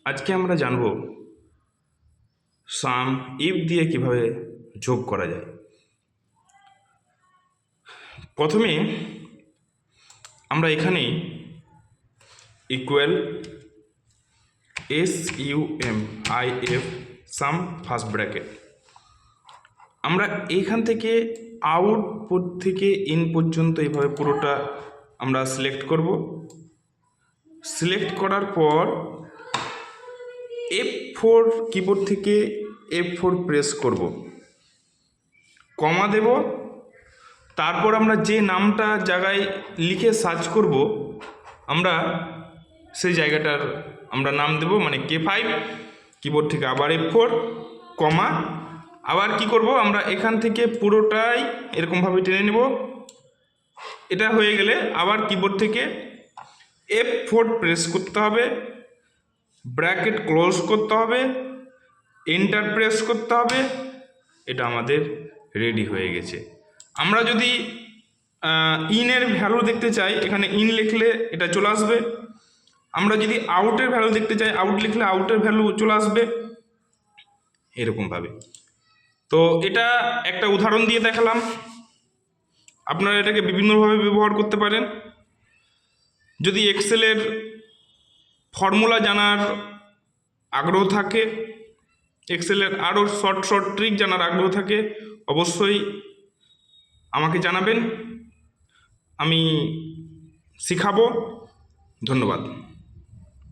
আজকে আমরা জানব সাম ইফ দিয়ে কিভাবে যোগ করা যায়। প্রথমে আমরা এখানে ইকুয়াল SUMIF সাম ফার্স্ট ব্র্যাকেট, আমরা এইখান থেকে আউটপুট থেকে ইন পর্যন্ত এইভাবে পুরোটা আমরা সিলেক্ট করব। সিলেক্ট করার পর F4 কিবোর্ড থেকে F4 প্রেস করব, কমা দেব, তারপর আমরা যে নামটা জায়গায় লিখে সার্চ করব আমরা সেই জায়গাটার আমরা নাম দেব, মানে K5, কিবোর্ড থেকে আবার F4 কমা, আবার কি করব আমরা এখান থেকে পুরোটাই এরকমভাবে টেনে নেব। এটা হয়ে গেলে আবার কিবোর্ড থেকে F4 প্রেস করতে হবে, ব্র্যাকেট ক্লোজ করতে হবে, এন্টার প্রেস করতে হবে। এটা আমাদের রেডি হয়ে গেছে। আমরা যদি ইনের ভ্যালু দেখতে চাই, এখানে ইন লিখলে এটা চলে আসবে। আমরা যদি আউটের ভ্যালু দেখতে চাই, আউট লিখলে আউটের ভ্যালু চলে আসবে এরকমভাবে। তো এটা একটা উদাহরণ দিয়ে দেখালাম, আপনারা এটাকে বিভিন্নভাবে ব্যবহার করতে পারেন। যদি এক্সেলের ফর্মুলা জানার আগ্রহ থাকে, এক্সেলের আরও শর্ট ট্রিক জানার আগ্রহ থাকে, অবশ্যই আমাকে জানাবেন, আমি শিখাবো। ধন্যবাদ।